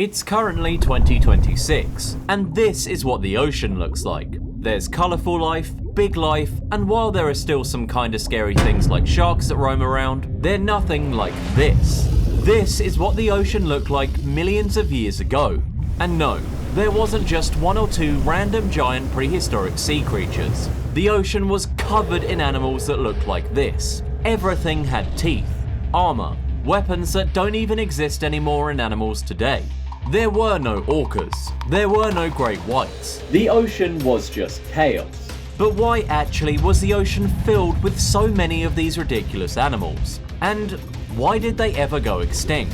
It's currently 2026, and this is what the ocean looks like. There's colourful life, big life, and while there are still some kinda scary things like sharks that roam around, they're nothing like this. This is what the ocean looked like millions of years ago. And no, there wasn't just one or two random giant prehistoric sea creatures. The ocean was covered in animals that looked like this. Everything had teeth, armour, weapons that don't even exist anymore in animals today. There were no orcas, there were no great whites. The ocean was just chaos. But why actually was the ocean filled with so many of these ridiculous animals? And why did they ever go extinct?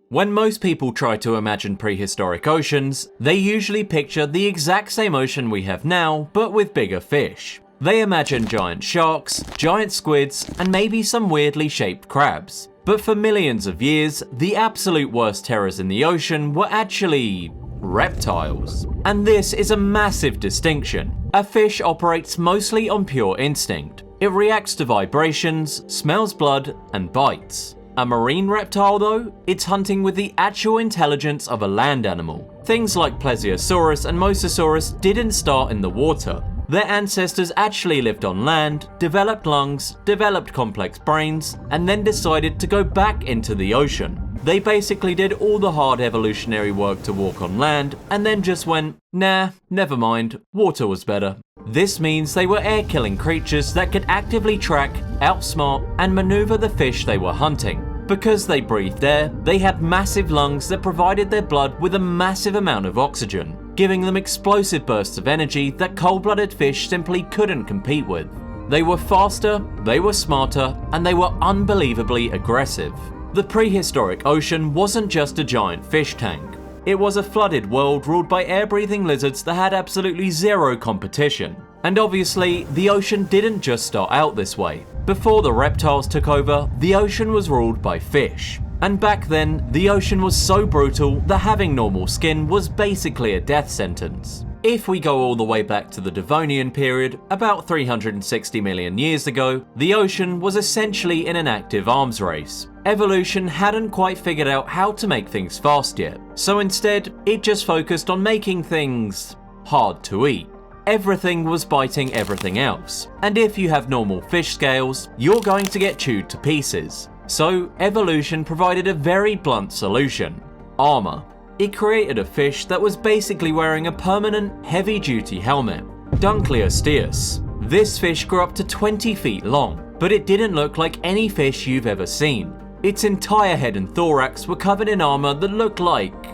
When most people try to imagine prehistoric oceans, they usually picture the exact same ocean we have now, but with bigger fish. They imagine giant sharks, giant squids, and maybe some weirdly shaped crabs. But for millions of years, the absolute worst terrors in the ocean were actually reptiles. And this is a massive distinction. A fish operates mostly on pure instinct. It reacts to vibrations, smells blood, and bites. A marine reptile though, it's hunting with the actual intelligence of a land animal. Things like Plesiosaurus and Mosasaurus didn't start in the water. Their ancestors actually lived on land, developed lungs, developed complex brains, and then decided to go back into the ocean. They basically did all the hard evolutionary work to walk on land, and then just went, nah, never mind, water was better. This means they were air-killing creatures that could actively track, outsmart, and maneuver the fish they were hunting. Because they breathed air, they had massive lungs that provided their blood with a massive amount of oxygen, giving them explosive bursts of energy that cold-blooded fish simply couldn't compete with. They were faster, they were smarter, and they were unbelievably aggressive. The prehistoric ocean wasn't just a giant fish tank. It was a flooded world ruled by air-breathing lizards that had absolutely zero competition. And obviously, the ocean didn't just start out this way. Before the reptiles took over, the ocean was ruled by fish. And back then, the ocean was so brutal that having normal skin was basically a death sentence. If we go all the way back to the Devonian period, about 360 million years ago, the ocean was essentially in an active arms race. Evolution hadn't quite figured out how to make things fast yet, so instead, it just focused on making things hard to eat. Everything was biting everything else, and if you have normal fish scales, you're going to get chewed to pieces. So, evolution provided a very blunt solution: armor. It created a fish that was basically wearing a permanent, heavy-duty helmet. Dunkleosteus. This fish grew up to 20 feet long, but it didn't look like any fish you've ever seen. Its entire head and thorax were covered in armor that looked like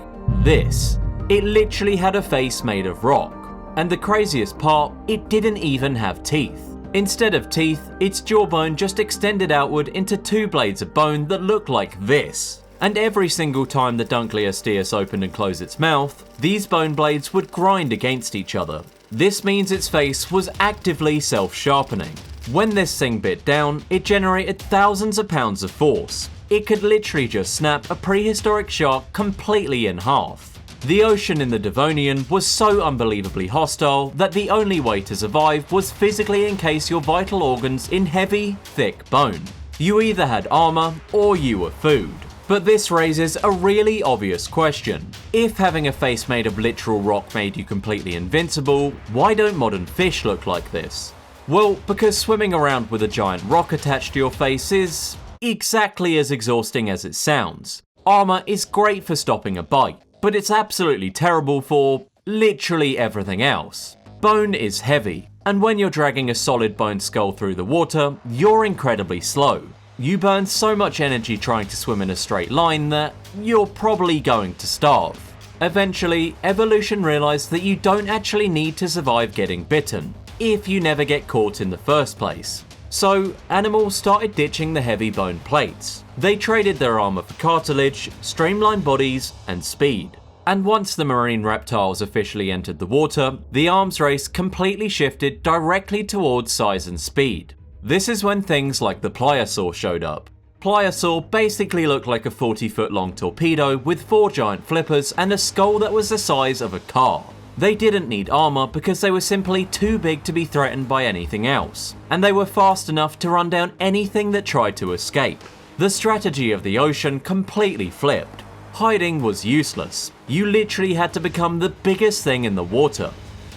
this. It literally had a face made of rock. And the craziest part, it didn't even have teeth. Instead of teeth, its jawbone just extended outward into two blades of bone that looked like this. And every single time the Dunkleosteus opened and closed its mouth, these bone blades would grind against each other. This means its face was actively self-sharpening. When this thing bit down, it generated thousands of pounds of force. It could literally just snap a prehistoric shark completely in half. The ocean in the Devonian was so unbelievably hostile that the only way to survive was physically encase your vital organs in heavy, thick bone. You either had armor or you were food. But this raises a really obvious question. If having a face made of literal rock made you completely invincible, why don't modern fish look like this? Well, because swimming around with a giant rock attached to your face is exactly as exhausting as it sounds. Armor is great for stopping a bite, but it's absolutely terrible for literally everything else. Bone is heavy, and when you're dragging a solid bone skull through the water, you're incredibly slow. You burn so much energy trying to swim in a straight line that you're probably going to starve. Eventually, evolution realized that you don't actually need to survive getting bitten, if you never get caught in the first place. So, animals started ditching the heavy bone plates. They traded their armor for cartilage, streamlined bodies, and speed. And once the marine reptiles officially entered the water, the arms race completely shifted directly towards size and speed. This is when things like the pliosaur showed up. Pliosaur basically looked like a 40-foot long torpedo with 4 giant flippers and a skull that was the size of a car. They didn't need armor because they were simply too big to be threatened by anything else, and they were fast enough to run down anything that tried to escape. the strategy of the ocean completely flipped. Hiding was useless. You literally had to become the biggest thing in the water.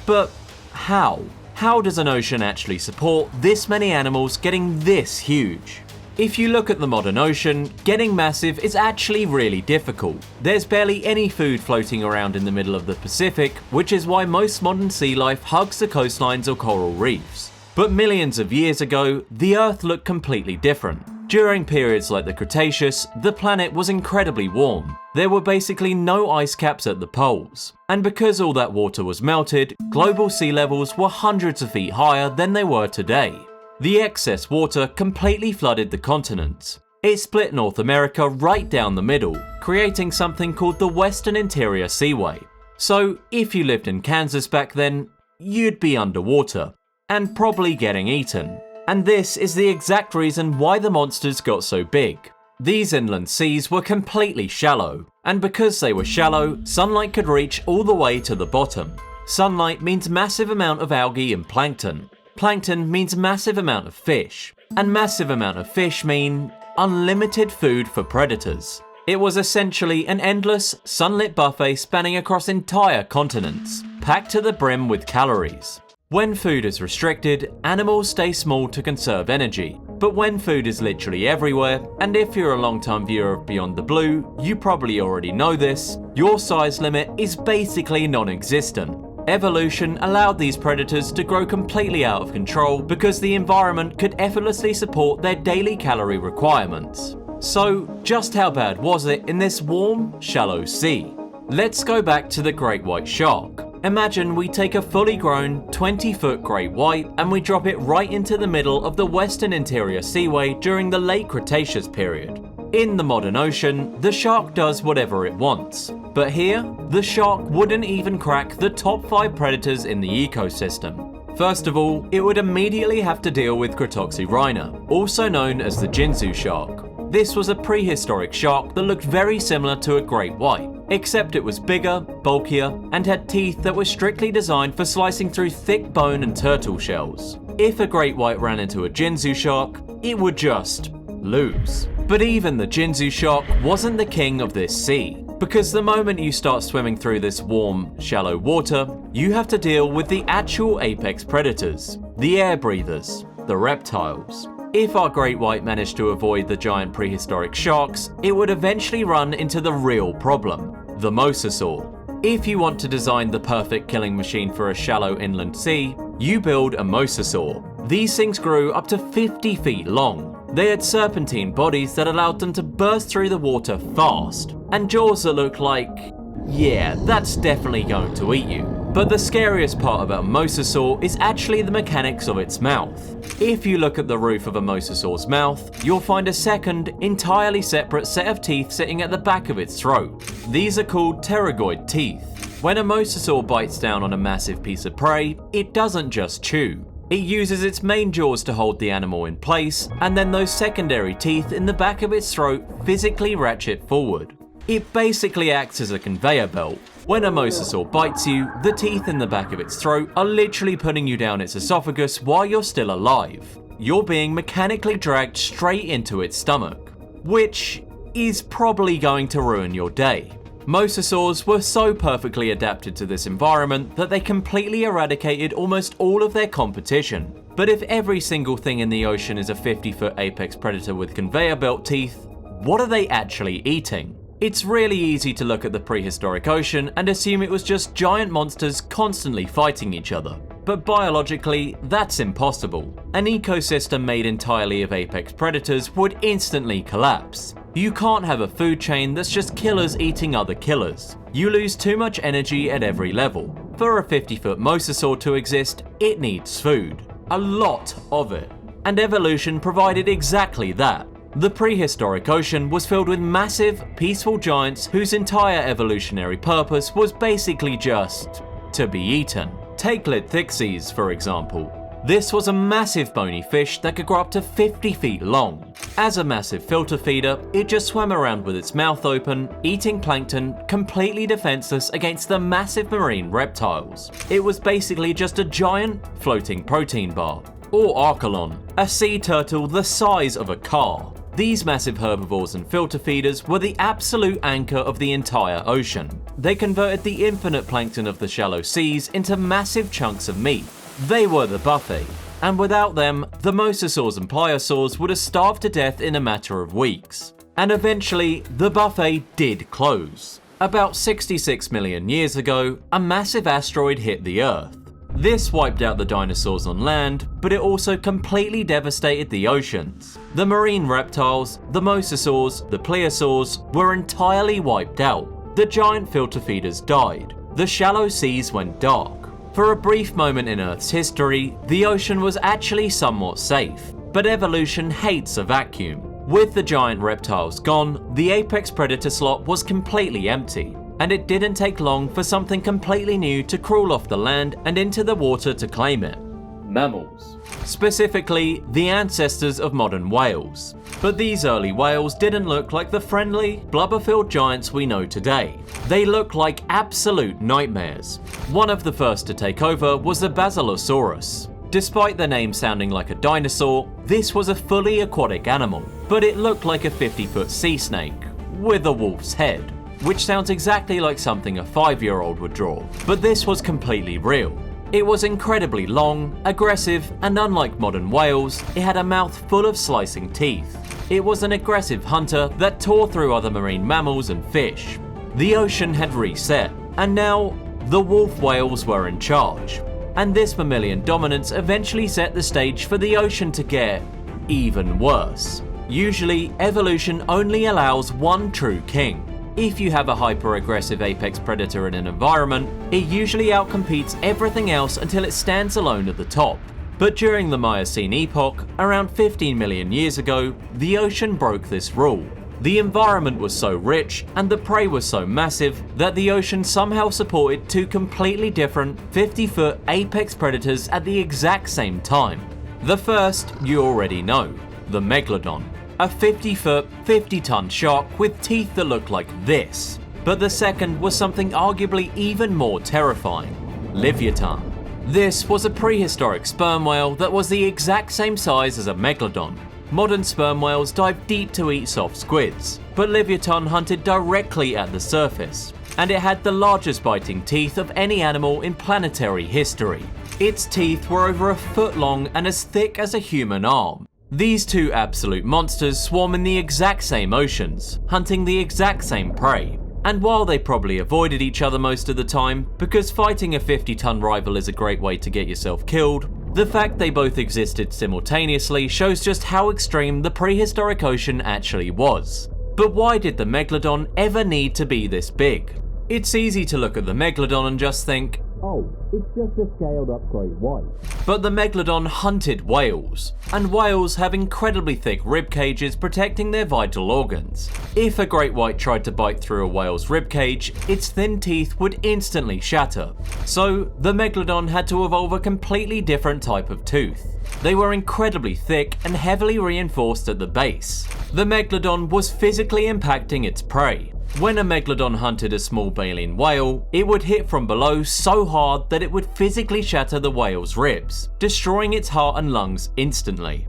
But how? How does an ocean actually support this many animals getting this huge? If you look at the modern ocean, getting massive is actually really difficult. There's barely any food floating around in the middle of the Pacific, which is why most modern sea life hugs the coastlines or coral reefs. But millions of years ago, the Earth looked completely different. During periods like the Cretaceous, the planet was incredibly warm. There were basically no ice caps at the poles. And because all that water was melted, global sea levels were hundreds of feet higher than they were today. The excess water completely flooded the continents. It split North America right down the middle, creating something called the Western Interior Seaway. So if you lived in Kansas back then, you'd be underwater, and probably getting eaten. And this is the exact reason why the monsters got so big. These inland seas were completely shallow, and because they were shallow, sunlight could reach all the way to the bottom. Sunlight means massive amount of algae and plankton. Plankton means massive amount of fish, and massive amount of fish mean unlimited food for predators. It was essentially an endless, sunlit buffet spanning across entire continents, packed to the brim with calories. When food is restricted, animals stay small to conserve energy. But when food is literally everywhere, and if you're a long-time viewer of Beyond the Blue, you probably already know this, your size limit is basically non-existent. Evolution allowed these predators to grow completely out of control because the environment could effortlessly support their daily calorie requirements. So, just how bad was it in this warm, shallow sea? Let's go back to the great white shark. Imagine we take a fully grown 20-foot great white and we drop it right into the middle of the Western Interior Seaway during the late Cretaceous period. In the modern ocean, the shark does whatever it wants. But here, the shark wouldn't even crack the top 5 predators in the ecosystem. First of all, it would immediately have to deal with Cretoxyrhina, also known as the Jinzu shark. This was a prehistoric shark that looked very similar to a great white, except it was bigger, bulkier, and had teeth that were strictly designed for slicing through thick bone and turtle shells. If a great white ran into a Jinzu shark, it would just lose. But even the Jinzu shark wasn't the king of this sea, because the moment you start swimming through this warm, shallow water, you have to deal with the actual apex predators, the air breathers, the reptiles. If our great white managed to avoid the giant prehistoric sharks, it would eventually run into the real problem, the mosasaur. If you want to design the perfect killing machine for a shallow inland sea, you build a mosasaur. These things grew up to 50 feet long. They had serpentine bodies that allowed them to burst through the water fast, and jaws that looked like, yeah, that's definitely going to eat you. But the scariest part about a mosasaur is actually the mechanics of its mouth. If you look at the roof of a mosasaur's mouth, you'll find a second, entirely separate set of teeth sitting at the back of its throat. These are called pterygoid teeth. When a mosasaur bites down on a massive piece of prey, it doesn't just chew. It uses its main jaws to hold the animal in place, and then those secondary teeth in the back of its throat physically ratchet forward. It basically acts as a conveyor belt. When a mosasaur bites you, the teeth in the back of its throat are literally putting you down its esophagus while you're still alive. You're being mechanically dragged straight into its stomach, which is probably going to ruin your day. Mosasaurs were so perfectly adapted to this environment that they completely eradicated almost all of their competition. But if every single thing in the ocean is a 50-foot apex predator with conveyor belt teeth, what are they actually eating? It's really easy to look at the prehistoric ocean and assume it was just giant monsters constantly fighting each other. But biologically, that's impossible. An ecosystem made entirely of apex predators would instantly collapse. You can't have a food chain that's just killers eating other killers. You lose too much energy at every level. For a 50-foot mosasaur to exist, it needs food. A lot of it. And evolution provided exactly that. The prehistoric ocean was filled with massive, peaceful giants whose entire evolutionary purpose was basically just to be eaten. Take Lidthixies, for example. This was a massive bony fish that could grow up to 50 feet long. As a massive filter feeder, it just swam around with its mouth open, eating plankton, completely defenseless against the massive marine reptiles. It was basically just a giant, floating protein bar. Or Archelon, a sea turtle the size of a car. these massive herbivores and filter feeders were the absolute anchor of the entire ocean. They converted the infinite plankton of the shallow seas into massive chunks of meat. They were the buffet, and without them, the mosasaurs and pliosaurs would have starved to death in a matter of weeks. And eventually, the buffet did close. About 66 million years ago, a massive asteroid hit the Earth. This wiped out the dinosaurs on land, but it also completely devastated the oceans. The marine reptiles, the mosasaurs, the pliosaurs were entirely wiped out. The giant filter feeders died. The shallow seas went dark. For a brief moment in Earth's history, the ocean was actually somewhat safe, but evolution hates a vacuum. With the giant reptiles gone, the apex predator slot was completely empty, and it didn't take long for something completely new to crawl off the land and into the water to claim it. Mammals. Specifically, the ancestors of modern whales. But these early whales didn't look like the friendly, blubber-filled giants we know today. They looked like absolute nightmares. One of the first to take over was the Basilosaurus. Despite the name sounding like a dinosaur, this was a fully aquatic animal, but it looked like a 50-foot sea snake, with a wolf's head, which sounds exactly like something a 5-year-old would draw. But this was completely real. It was incredibly long, aggressive, and unlike modern whales, it had a mouth full of slicing teeth. It was an aggressive hunter that tore through other marine mammals and fish. The ocean had reset, and now the wolf whales were in charge. And this mammalian dominance eventually set the stage for the ocean to get even worse. Usually, evolution only allows one true king. If you have a hyper-aggressive apex predator in an environment, it usually outcompetes everything else until it stands alone at the top. But during the Miocene epoch, around 15 million years ago, the ocean broke this rule. The environment was so rich and the prey was so massive that the ocean somehow supported two completely different 50-foot apex predators at the exact same time. The first you already know, the Megalodon, a 50-foot, 50-ton shark with teeth that look like this. But the second was something arguably even more terrifying, Livoton. This was a prehistoric sperm whale that was the exact same size as a Megalodon. Modern sperm whales dive deep to eat soft squids, but Livoton hunted directly at the surface, and it had the largest biting teeth of any animal in planetary history. Its teeth were over a foot long and as thick as a human arm. These two absolute monsters swarm in the exact same oceans, hunting the exact same prey. And while they probably avoided each other most of the time, because fighting a 50-ton rival is a great way to get yourself killed, the fact they both existed simultaneously shows just how extreme the prehistoric ocean actually was. But why did the Megalodon ever need to be this big? It's easy to look at the Megalodon and just think, oh, it's just a scaled up great white. But the Megalodon hunted whales, and whales have incredibly thick rib cages protecting their vital organs. If a great white tried to bite through a whale's rib cage, its thin teeth would instantly shatter. So the Megalodon had to evolve a completely different type of tooth. They were incredibly thick and heavily reinforced at the base. The Megalodon was physically impacting its prey. When a Megalodon hunted a small baleen whale, it would hit from below so hard that it would physically shatter the whale's ribs, destroying its heart and lungs instantly.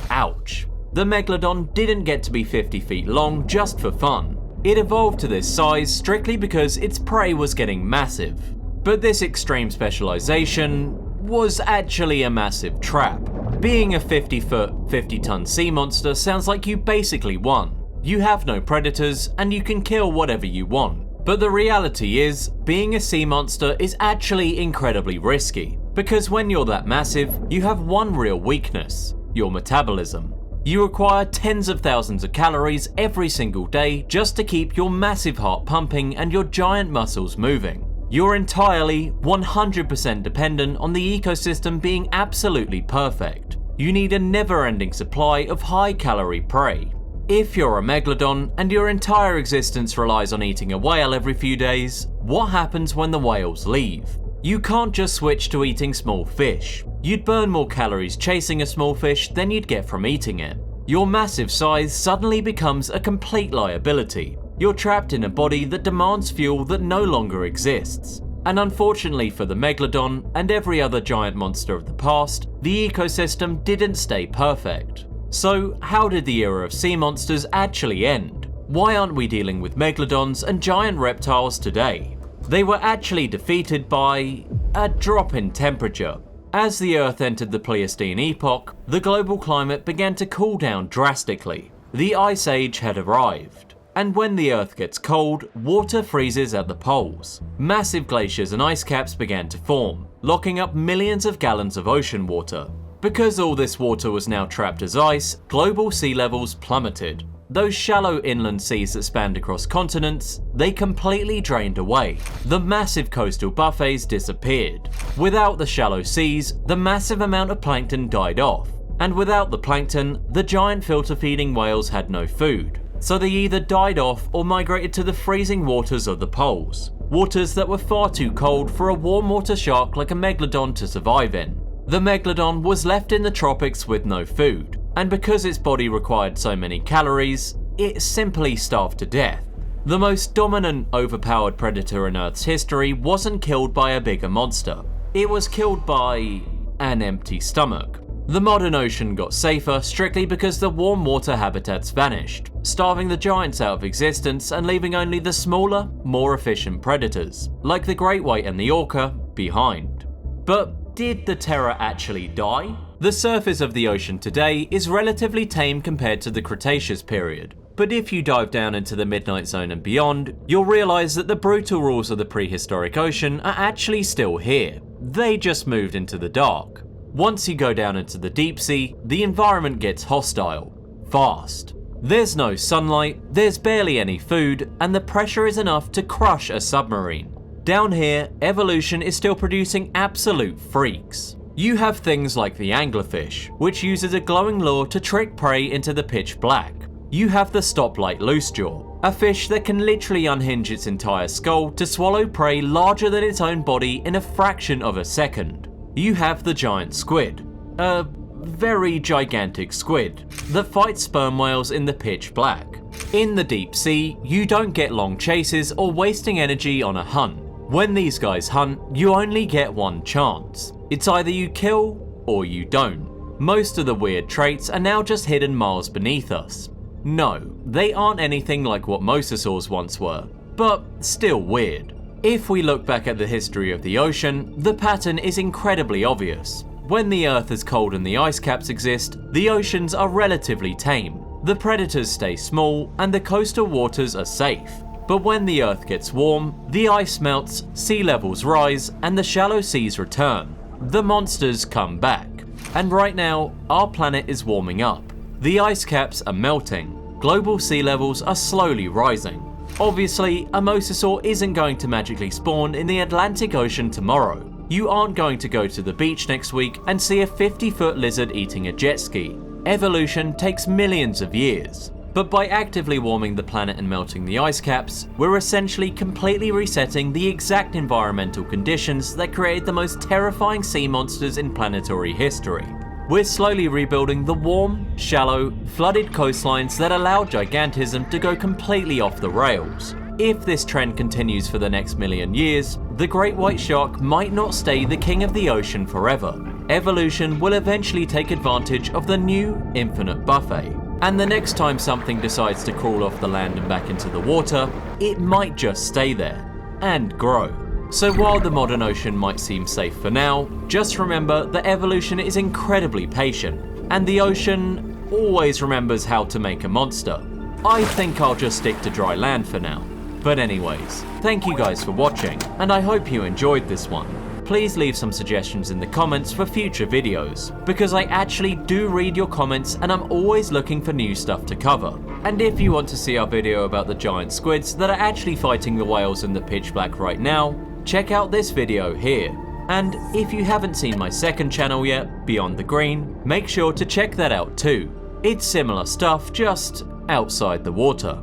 Ouch. The Megalodon didn't get to be 50 feet long just for fun. It evolved to this size strictly because its prey was getting massive. But this extreme specialization was actually a massive trap. Being a 50-foot, 50-ton sea monster sounds like you basically won. You have no predators, and you can kill whatever you want. But the reality is, being a sea monster is actually incredibly risky, because when you're that massive, you have one real weakness: your metabolism. You require tens of thousands of calories every single day just to keep your massive heart pumping and your giant muscles moving. You're entirely, 100% dependent on the ecosystem being absolutely perfect. You need a never-ending supply of high-calorie prey. If you're a Megalodon and your entire existence relies on eating a whale every few days, what happens when the whales leave? You can't just switch to eating small fish. You'd burn more calories chasing a small fish than you'd get from eating it. Your massive size suddenly becomes a complete liability. You're trapped in a body that demands fuel that no longer exists. And unfortunately for the Megalodon and every other giant monster of the past, the ecosystem didn't stay perfect. So how did the era of sea monsters actually end? Why aren't we dealing with megalodons and giant reptiles today? They were actually defeated by a drop in temperature. As the Earth entered the Pleistocene epoch, the global climate began to cool down drastically. The Ice Age had arrived. And when the Earth gets cold, water freezes at the poles. Massive glaciers and ice caps began to form, locking up millions of gallons of ocean water. Because all this water was now trapped as ice, global sea levels plummeted. Those shallow inland seas that spanned across continents, they completely drained away. The massive coastal buffets disappeared. Without the shallow seas, the massive amount of plankton died off. And without the plankton, the giant filter-feeding whales had no food. So they either died off or migrated to the freezing waters of the poles. Waters that were far too cold for a warm water shark like a megalodon to survive in. The megalodon was left in the tropics with no food, and because its body required so many calories, it simply starved to death. The most dominant, overpowered predator in Earth's history wasn't killed by a bigger monster. It was killed by an empty stomach. The modern ocean got safer strictly because the warm water habitats vanished, starving the giants out of existence and leaving only the smaller, more efficient predators, like the great white and the orca, behind. But did the terror actually die? The surface of the ocean today is relatively tame compared to the Cretaceous period. But if you dive down into the Midnight Zone and beyond, you'll realise that the brutal rules of the prehistoric ocean are actually still here. They just moved into the dark. Once you go down into the deep sea, the environment gets hostile, fast. There's no sunlight, there's barely any food, and the pressure is enough to crush a submarine. Down here, evolution is still producing absolute freaks. You have things like the anglerfish, which uses a glowing lure to trick prey into the pitch black. You have the stoplight loosejaw, a fish that can literally unhinge its entire skull to swallow prey larger than its own body in a fraction of a second. You have the giant squid, a very gigantic squid that fights sperm whales in the pitch black. In the deep sea, you don't get long chases or wasting energy on a hunt. When these guys hunt, you only get one chance. It's either you kill or you don't. Most of the weird traits are now just hidden miles beneath us. No, they aren't anything like what mosasaurs once were, but still weird. If we look back at the history of the ocean, the pattern is incredibly obvious. When the Earth is cold and the ice caps exist, the oceans are relatively tame. The predators stay small and the coastal waters are safe. But when the Earth gets warm, the ice melts, sea levels rise, and the shallow seas return. The monsters come back. And right now, our planet is warming up. The ice caps are melting. Global sea levels are slowly rising. Obviously, a mosasaur isn't going to magically spawn in the Atlantic Ocean tomorrow. You aren't going to go to the beach next week and see a 50-foot lizard eating a jet ski. Evolution takes millions of years. But by actively warming the planet and melting the ice caps, we're essentially completely resetting the exact environmental conditions that created the most terrifying sea monsters in planetary history. We're slowly rebuilding the warm, shallow, flooded coastlines that allowed gigantism to go completely off the rails. If this trend continues for the next million years, the great white shark might not stay the king of the ocean forever. Evolution will eventually take advantage of the new infinite buffet. And the next time something decides to crawl off the land and back into the water, it might just stay there and grow. So while the modern ocean might seem safe for now, just remember that evolution is incredibly patient, and the ocean always remembers how to make a monster. I think I'll just stick to dry land for now. But anyways, thank you guys for watching, and I hope you enjoyed this one. Please leave some suggestions in the comments for future videos, because I actually do read your comments and I'm always looking for new stuff to cover. And if you want to see our video about the giant squids that are actually fighting the whales in the pitch black right now, check out this video here. And if you haven't seen my second channel yet, Beyond the Green, make sure to check that out too. It's similar stuff, just outside the water.